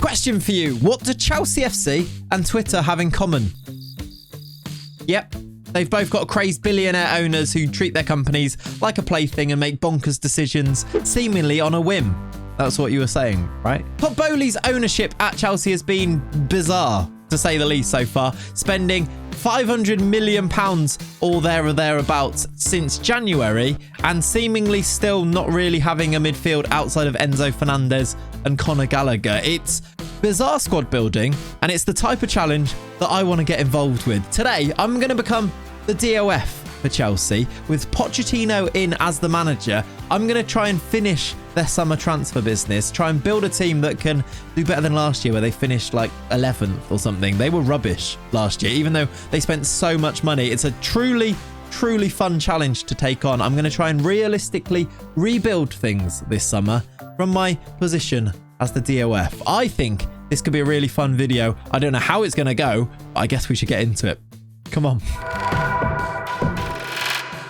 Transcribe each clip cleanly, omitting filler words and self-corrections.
Question for you. What do Chelsea FC and Twitter have in common? Yep. They've both got crazed billionaire owners who treat their companies like a plaything and make bonkers decisions seemingly on a whim. That's what you were saying, right? But Boehly's ownership at Chelsea has been bizarre, to say the least, so far, spending £500 million or there or thereabouts since January, and seemingly still not really having a midfield outside of Enzo Fernandez and Conor Gallagher. It's bizarre squad building, and it's the type of challenge that I want to get involved with. Today, I'm going to become the DOF for Chelsea, with Pochettino in as the manager. I'm going to try and finish their summer transfer business, try and build a team that can do better than last year, where they finished like 11th or something. They were rubbish last year, even though they spent so much money. It's a truly fun challenge to take on. I'm going to try and realistically rebuild things this summer from my position as the DOF. I think this could be a really fun video. I don't know how it's going to go, but I guess we should get into it. Come on.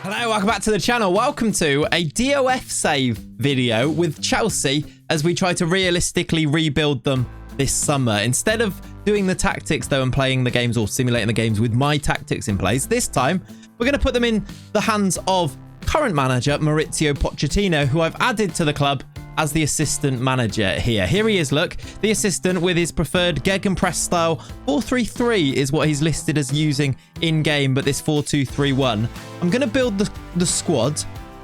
Hello, welcome back to the channel. Welcome to a DOF save video with Chelsea as we try to realistically rebuild them this summer. Instead of doing the tactics though and playing the games or simulating the games with my tactics in place, this time we're going to put them in the hands of current manager Mauricio Pochettino, who I've added to the club as the assistant manager here. Here he is, look, the assistant with his preferred gegenpress style. 4-3-3 is what he's listed as using in-game, but this 4-2-3-1. I'm going to build the squad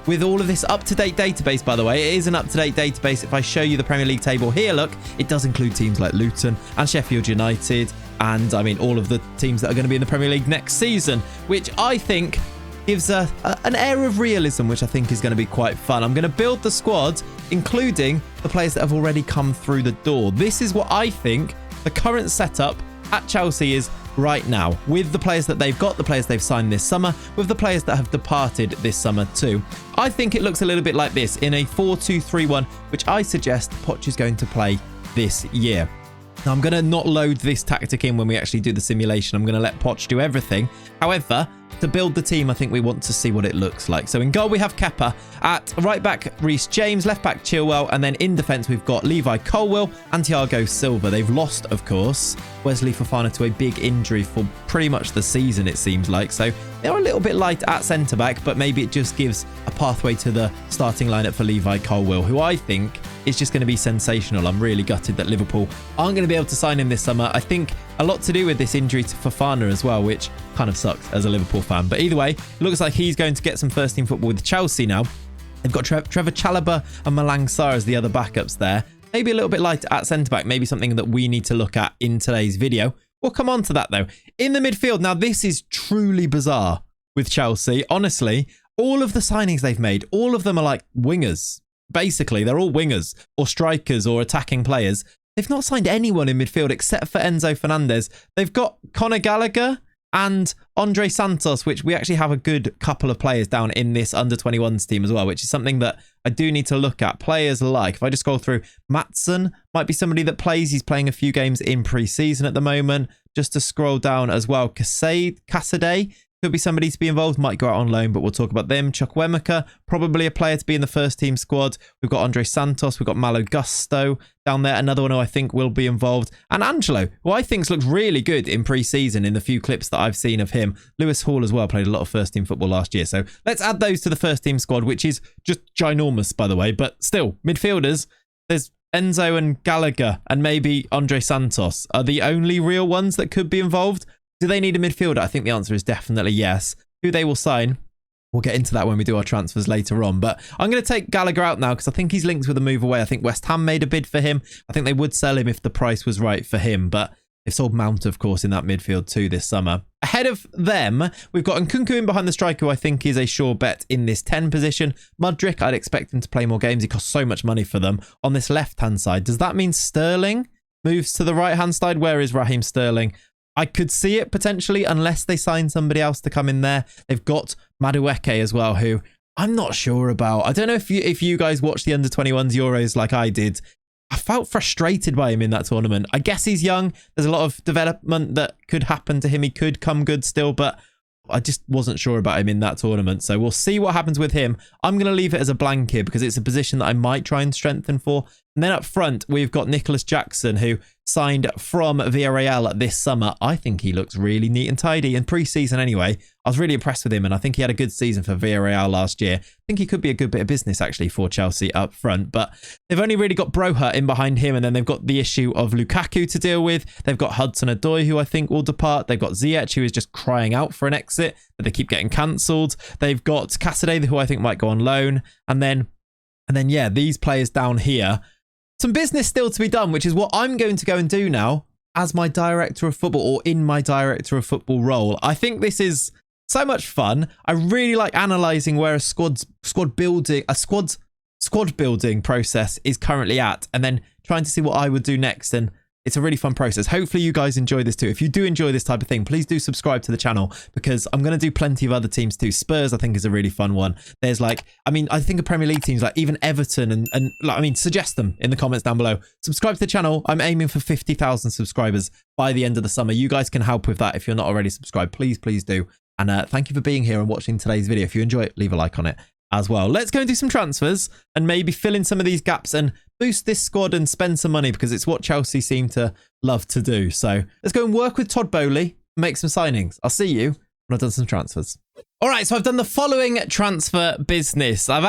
with all of this up-to-date database, by the way. It is an up-to-date database. If I show you the Premier League table here, look, it does include teams like Luton and Sheffield United, and I mean all of the teams that are going to be in the Premier League next season, which I think gives an air of realism, which I think is going to be quite fun. I'm going to build the squad, including the players that have already come through the door. This is what I think the current setup at Chelsea is right now, with the players that they've got, the players they've signed this summer, with the players that have departed this summer too. I think it looks a little bit like this in a 4-2-3-1, which I suggest Poch is going to play this year. Now, I'm going to not load this tactic in when we actually do the simulation. I'm going to let Poch do everything. However, to build the team, I think we want to see what it looks like. So in goal, we have Kepa. At right back, Reece James. Left back, Chilwell. And then in defence, we've got Levi Colwill and Thiago Silva. They've lost, of course, Wesley Fofana to a big injury for pretty much the season, it seems like. So they're a little bit light at centre-back, but maybe it just gives a pathway to the starting lineup for Levi Colwill, who I think is just going to be sensational. I'm really gutted that Liverpool aren't going to be able to sign him this summer. I think a lot to do with this injury to Fofana as well, which kind of sucks as a Liverpool fan. But either way, it looks like he's going to get some first-team football with Chelsea now. They've got Trevor Chalobah and Malang Sarr as the other backups there. Maybe a little bit light at centre-back, maybe something that we need to look at in today's video. We'll come on to that, though. In the midfield, now this is truly bizarre with Chelsea. Honestly, all of the signings they've made, all of them are like wingers. Basically, they're all wingers or strikers or attacking players. They've not signed anyone in midfield except for Enzo Fernandez. They've got Conor Gallagher and Andre Santos, which we actually have a good couple of players down in this under-21s team as well, which is something that I do need to look at. Players like, if I just scroll through, Matson might be somebody that plays. He's playing a few games in pre-season at the moment. Just to scroll down as well, Casadei could be somebody to be involved, might go out on loan, but we'll talk about them. Chukwuemeka, probably a player to be in the first team squad. We've got Andre Santos, we've got Malo Gusto down there, another one who I think will be involved. And Angelo, who I think's looked really good in pre-season in the few clips that I've seen of him. Lewis Hall as well, played a lot of first team football last year. So let's add those to the first team squad, which is just ginormous, by the way. But still, midfielders, there's Enzo and Gallagher and maybe Andre Santos are the only real ones that could be involved. Do they need a midfielder? I think the answer is definitely yes. Who they will sign, we'll get into that when we do our transfers later on. But I'm going to take Gallagher out now because I think he's linked with a move away. I think West Ham made a bid for him. I think they would sell him if the price was right for him. But they've sold Mount, of course, in that midfield too this summer. Ahead of them, we've got Nkunku in behind the striker, who I think is a sure bet in this 10 position. Mudryk, I'd expect him to play more games. He costs so much money for them. On this left-hand side, does that mean Sterling moves to the right-hand side? Where is Raheem Sterling? I could see it potentially unless they sign somebody else to come in there. They've got Madueke as well, who I'm not sure about. I don't know if you guys watched the under-21s Euros like I did. I felt frustrated by him in that tournament. I guess he's young. There's a lot of development that could happen to him. He could come good still, but I just wasn't sure about him in that tournament. So we'll see what happens with him. I'm going to leave it as a blank here because it's a position that I might try and strengthen for. And then up front, we've got Nicholas Jackson, who signed from Villarreal this summer. I think he looks really neat and tidy in pre-season anyway. I was really impressed with him, and I think he had a good season for Villarreal last year. I think he could be a good bit of business, actually, for Chelsea up front. But they've only really got Broja in behind him, and then they've got the issue of Lukaku to deal with. They've got Hudson-Odoi, who I think will depart. They've got Ziyech, who is just crying out for an exit, but they keep getting cancelled. They've got Casadei, who I think might go on loan. And then, yeah, these players down here. Some business still to be done, which is what I'm going to go and do now as my director of football, or in my director of football role. I think this is so much fun. I really like analysing where a squad building process is currently at, and then trying to see what I would do next. And it's a really fun process. Hopefully you guys enjoy this too. If you do enjoy this type of thing, please do subscribe to the channel, because I'm going to do plenty of other teams too. Spurs, I think, is a really fun one. There's I think of Premier League teams like even Everton and suggest them in the comments down below. Subscribe to the channel. I'm aiming for 50,000 subscribers by the end of the summer. You guys can help with that if you're not already subscribed. Please do. And thank you for being here and watching today's video. If you enjoy it, leave a like on it as well. Let's go and do some transfers and maybe fill in some of these gaps and boost this squad and spend some money, because it's what Chelsea seem to love to do. So let's go and work with Todd Boehly and make some signings. I'll see you when I've done some transfers. All right, so I've done the following transfer business. I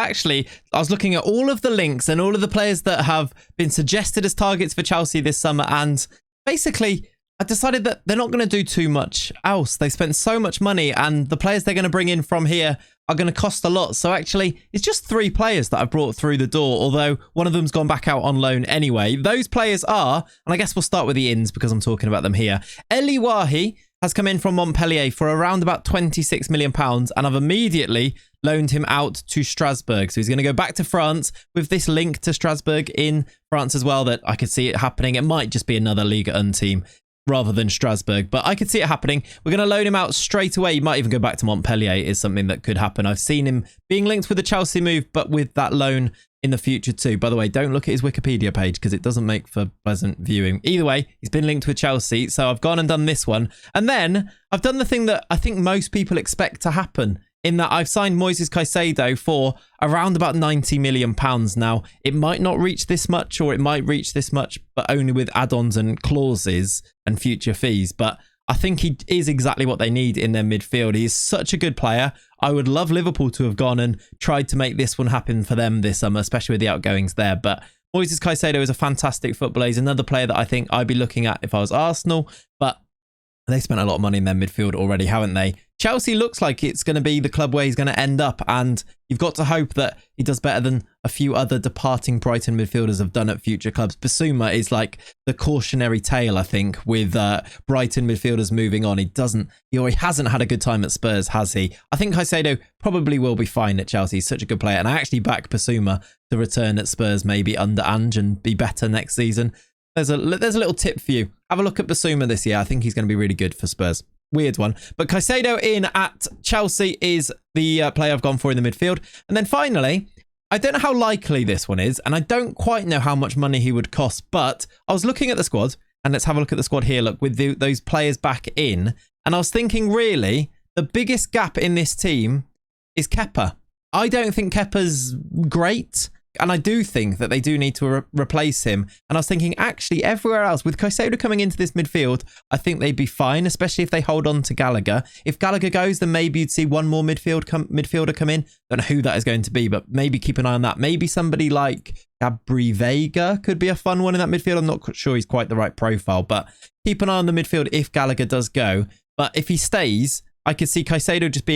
was looking at all of the links and all of the players that have been suggested as targets for Chelsea this summer, and basically I decided that they're not going to do too much else. They spent so much money, and the players they're going to bring in from here are going to cost a lot. So actually, it's just 3 players that I've brought through the door, although one of them's gone back out on loan anyway. Those players are, and I guess we'll start with the ins because I'm talking about them here. Eli Wahi has come in from Montpellier for around about £26 million, and I've immediately loaned him out to Strasbourg. So he's going to go back to France with this link to Strasbourg in France as well, that I could see it happening. It might just be another Ligue 1 team rather than Strasbourg, but I could see it happening. We're going to loan him out straight away. He might even go back to Montpellier, is something that could happen. I've seen him being linked with the Chelsea move, but with that loan in the future too. By the way, don't look at his Wikipedia page because it doesn't make for pleasant viewing. Either way, he's been linked with Chelsea, so I've gone and done this one. And then I've done the thing that I think most people expect to happen, in that I've signed Moises Caicedo for around about £90 million. Now, it might not reach this much, or it might reach this much, but only with add-ons and clauses and future fees. But I think he is exactly what they need in their midfield. He is such a good player. I would love Liverpool to have gone and tried to make this one happen for them this summer, especially with the outgoings there. But Moises Caicedo is a fantastic footballer. He's another player that I think I'd be looking at if I was Arsenal, but they spent a lot of money in their midfield already, haven't they? Chelsea looks like it's going to be the club where he's going to end up, and you've got to hope that he does better than a few other departing Brighton midfielders have done at future clubs. Bissouma is like the cautionary tale, I think, with Brighton midfielders moving on. He hasn't had a good time at Spurs, has he? I think Caicedo probably will be fine at Chelsea. He's such a good player, and I actually back Bissouma to return at Spurs maybe under Ange and be better next season. There's a little tip for you. Have a look at Bissouma this year. I think he's going to be really good for Spurs. Weird one. But Caicedo in at Chelsea is the player I've gone for in the midfield. And then finally, I don't know how likely this one is, and I don't quite know how much money he would cost, but I was looking at the squad, and let's have a look at the squad here. Look, with those players back in, and I was thinking, really, the biggest gap in this team is Kepa. I don't think Kepa's great, and I do think that they do need to replace him. And I was thinking, actually, everywhere else, with Caicedo coming into this midfield, I think they'd be fine, especially if they hold on to Gallagher. If Gallagher goes, then maybe you'd see one more midfielder come in. Don't know who that is going to be, but maybe keep an eye on that. Maybe somebody like Gabri Veiga could be a fun one in that midfield. I'm not sure he's quite the right profile, but keep an eye on the midfield if Gallagher does go. But if he stays, I could see Caicedo just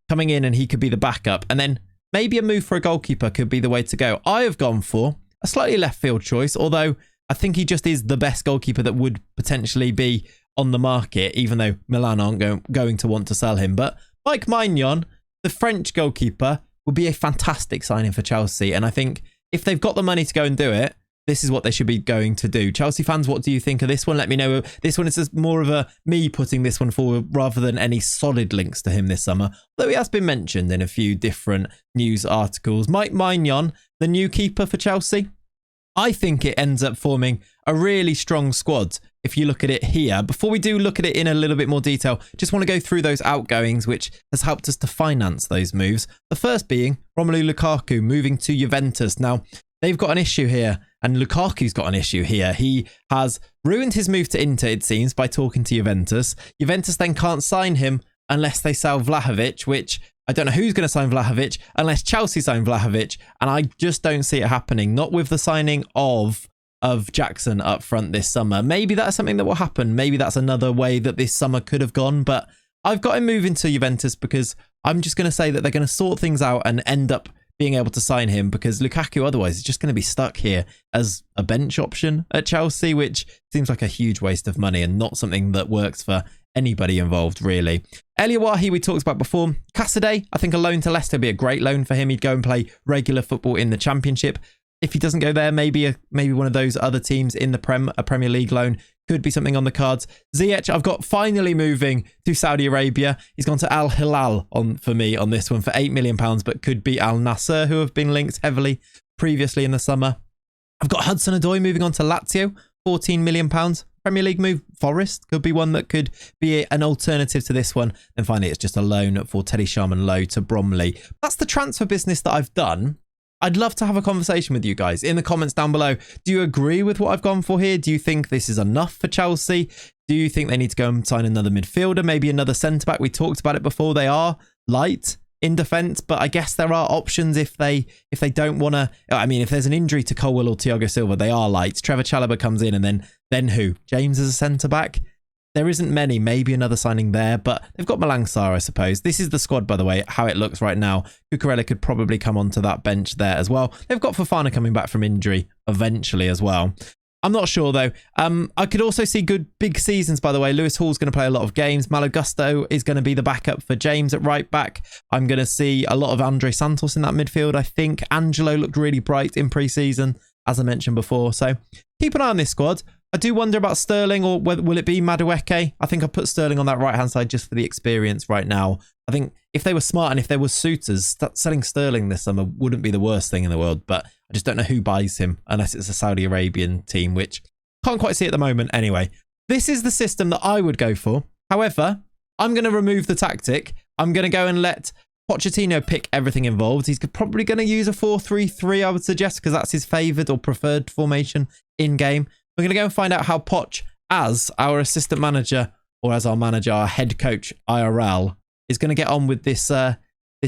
coming in, and he could be the backup. And then maybe a move for a goalkeeper could be the way to go. I have gone for a slightly left field choice, although I think he just is the best goalkeeper that would potentially be on the market, even though Milan aren't going to want to sell him. But Mike Maignan, the French goalkeeper, would be a fantastic signing for Chelsea. And I think if they've got the money to go and do it, this is what they should be going to do. Chelsea fans, what do you think of this one? Let me know. This one is just more of me putting this one forward rather than any solid links to him this summer. Though he has been mentioned in a few different news articles. Mike Maignan, the new keeper for Chelsea. I think it ends up forming a really strong squad if you look at it here. Before we do look at it in a little bit more detail, just want to go through those outgoings, which has helped us to finance those moves. The first being Romelu Lukaku moving to Juventus. Now, they've got an issue here. And Lukaku's got an issue here. He has ruined his move to Inter, it seems, by talking to Juventus. Juventus then can't sign him unless they sell Vlahovic, which I don't know who's going to sign Vlahovic unless Chelsea sign Vlahovic. And I just don't see it happening. Not with the signing of Jackson up front this summer. Maybe that's something that will happen. Maybe that's another way that this summer could have gone. But I've got him moving to Juventus because I'm just going to say that they're going to sort things out and end up being able to sign him, because Lukaku otherwise is just going to be stuck here as a bench option at Chelsea, which seems like a huge waste of money and not something that works for anybody involved, really. Eliawahi, we talked about before. Cassidy, I think a loan to Leicester would be a great loan for him. He'd go and play regular football in the Championship. If he doesn't go there, maybe one of those other teams in the a Premier League loan could be something on the cards. Ziyech, I've got finally moving to Saudi Arabia. He's gone to Al Hilal for me on this one for £8 million, but could be Al Nassr, who have been linked heavily previously in the summer. I've got Hudson-Odoi moving on to Lazio, £14 million. Premier League move. Forest could be one that could be an alternative to this one. And finally, it's just a loan for Teddy Sharman Lowe to Bromley. That's the transfer business that I've done. I'd love to have a conversation with you guys in the comments down below. Do you agree with what I've gone for here? Do you think this is enough for Chelsea? Do you think they need to go and sign another midfielder, maybe another centre-back? We talked about it before. They are light in defence, but I guess there are options if they don't want to. I mean, if there's an injury to Colwill or Thiago Silva, they are light. Trevor Chalobah comes in, and then who? James as a centre-back? There isn't many, maybe another signing there, but they've got Malang Sarr, I suppose. This is the squad, by the way, how it looks right now. Cucurella could probably come onto that bench there as well. They've got Fofana coming back from injury eventually as well. I'm not sure, though. I could also see good big seasons, by the way. Lewis Hall's going to play a lot of games. Malo Gusto is going to be the backup for James at right back. I'm going to see a lot of Andre Santos in that midfield, I think. Angelo looked really bright in pre-season, as I mentioned before. So keep an eye on this squad. I do wonder about Sterling, or will it be Madueke? I think I put Sterling on that right-hand side just for the experience right now. I think if they were smart and if there were suitors, selling Sterling this summer wouldn't be the worst thing in the world, but I just don't know who buys him unless it's a Saudi Arabian team, which can't quite see at the moment anyway. This is the system that I would go for. However, I'm going to remove the tactic. I'm going to go and let Pochettino pick everything involved. He's probably going to use a 4-3-3, I would suggest, because that's his favoured or preferred formation in-game. We're going to go and find out how Poch, as our assistant manager, or as our manager, our head coach, IRL, is going to get on with this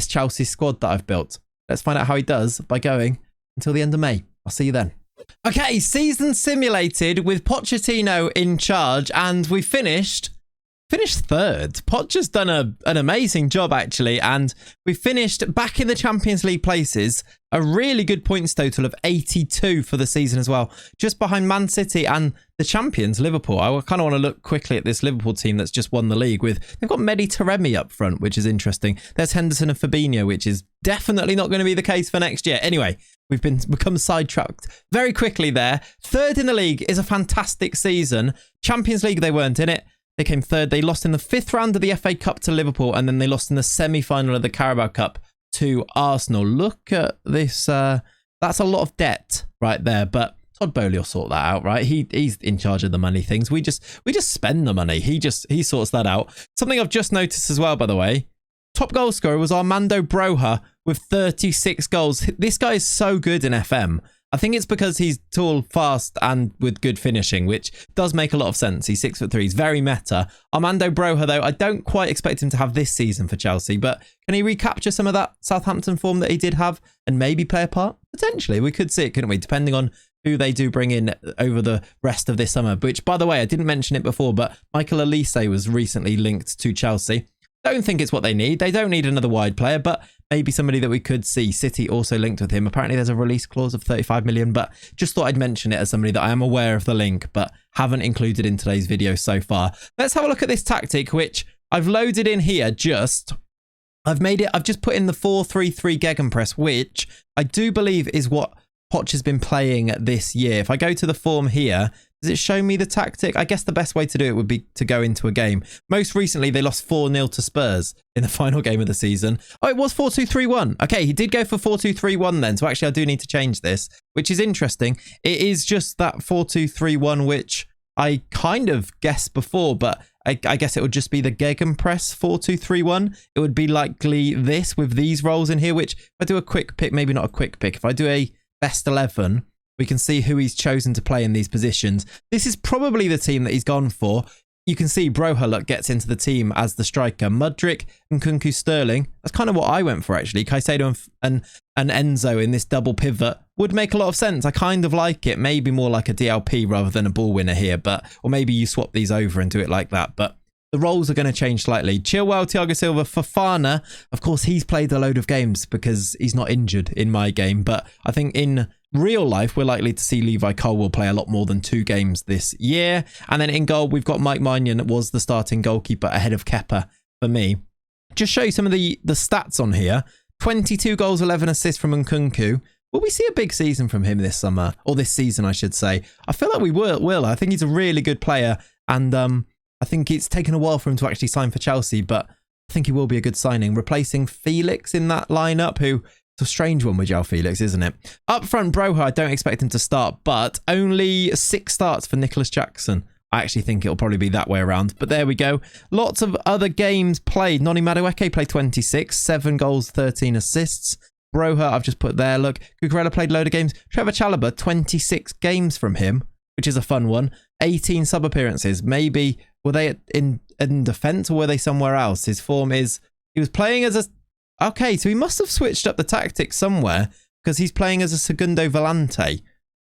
Chelsea squad that I've built. Let's find out how he does by going until the end of May. I'll see you then. Okay, season simulated with Pochettino in charge, and we finished third. Poch has done an amazing job, actually, and we finished back in the Champions League places. A really good points total of 82 for the season as well, just behind Man City and the champions, Liverpool. I kind of want to look quickly at this Liverpool team that's just won the league they've got Mehdi Taremi up front, which is interesting. There's Henderson and Fabinho, which is definitely not going to be the case for next year. Anyway, we've become sidetracked very quickly there. Third in the league is a fantastic season. Champions League, they weren't in it. They came third. They lost in the 5th round of the FA Cup to Liverpool, and then they lost in the semi-final of the Carabao Cup to Arsenal. Look at this. That's a lot of debt right there, but Todd Boehly will sort that out, right? He's in charge of the money things. We just spend the money. He sorts that out. Something I've just noticed as well, by the way, top goal scorer was Armando Broja with 36 goals. This guy is so good in FM. I think it's because he's tall, fast, and with good finishing, which does make a lot of sense. He's 6'3". He's very meta. Armando Broja, though, I don't quite expect him to have this season for Chelsea, but can he recapture some of that Southampton form that he did have and maybe play a part? Potentially. We could see it, couldn't we? Depending on who they do bring in over the rest of this summer, which, by the way, I didn't mention it before, but Michael Elise was recently linked to Chelsea. Don't think it's what they need. They don't need another wide player, but maybe somebody that we could see. City also linked with him. Apparently there's a release clause of 35 million, but just thought I'd mention it as somebody that I am aware of the link, but haven't included in today's video so far. Let's have a look at this tactic, which I've loaded in here I've just put in the 4-3-3 gegenpress, which I do believe is what Poch has been playing this year. If I go to the form here, does it show me the tactic? I guess the best way to do it would be to go into a game. Most recently, they lost 4-0 to Spurs in the final game of the season. Oh, it was 4-2-3-1. Okay, he did go for 4-2-3-1 then. So actually, I do need to change this, which is interesting. It is just that 4-2-3-1, which I kind of guessed before, but I guess it would just be the gegenpress 4-2-3-1. It would be likely this with these roles in here, which if I do a quick pick, maybe not a quick pick. If I do a best 11 we can see who he's chosen to play in these positions. This is probably the team that he's gone for. You can see Boehly gets into the team as the striker. Mudryk and Nkunku Sterling. That's kind of what I went for, actually. Caicedo and Enzo in this double pivot would make a lot of sense. I kind of like it. Maybe more like a DLP rather than a ball winner here. Or maybe you swap these over and do it like that. But the roles are going to change slightly. Chilwell, Thiago Silva, Fofana. Of course, he's played a load of games because he's not injured in my game. But I think in real life, we're likely to see Levi Colwill play a lot more than 2 games this year. And then in goal, we've got Mike Maignan that was the starting goalkeeper ahead of Kepa for me. Just show you some of the stats on here. 22 goals, 11 assists from Nkunku. Will we see a big season from him this summer? Or this season, I should say. I feel like we will. I think he's a really good player. And I think it's taken a while for him to actually sign for Chelsea. But I think he will be a good signing. Replacing Felix in that lineup, who... It's a strange one with João Felix, isn't it? Up front, Broja, I don't expect him to start, but only 6 starts for Nicholas Jackson. I actually think it'll probably be that way around, but there we go. Lots of other games played. Noni Madueke played 26, 7 goals, 13 assists. Broja, I've just put there. Look, Cucurella played a load of games. Trevor Chalobah, 26 games from him, which is a fun one. 18 sub appearances. Maybe were they in defence or were they somewhere else? His form is he was playing as a... Okay, so he must have switched up the tactics somewhere because he's playing as a Segundo Volante,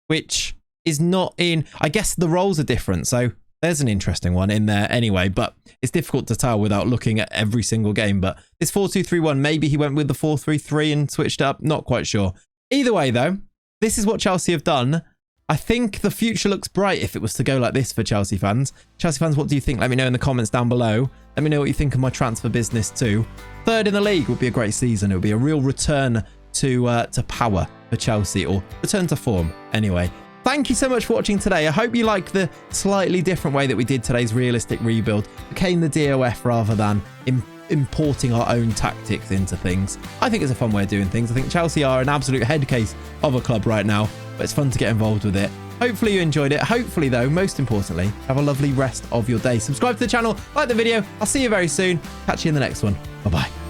which is not in... I guess the roles are different, so there's an interesting one in there anyway, but it's difficult to tell without looking at every single game. But this 4-2-3-1, maybe he went with the 4-3-3 and switched up. Not quite sure. Either way, though, this is what Chelsea have done. I think the future looks bright if it was to go like this for Chelsea fans. Chelsea fans, what do you think? Let me know in the comments down below. Let me know what you think of my transfer business too. 3rd in the league would be a great season. It would be a real return to power for Chelsea, or return to form anyway. Thank you so much for watching today. I hope you like the slightly different way that we did today's realistic rebuild. Became the DOF rather than importing our own tactics into things. I think it's a fun way of doing things. I think Chelsea are an absolute head case of a club right now, but it's fun to get involved with it. Hopefully you enjoyed it. Hopefully, though, most importantly, have a lovely rest of your day. Subscribe to the channel, like the video. I'll see you very soon. Catch you in the next one. Bye-bye.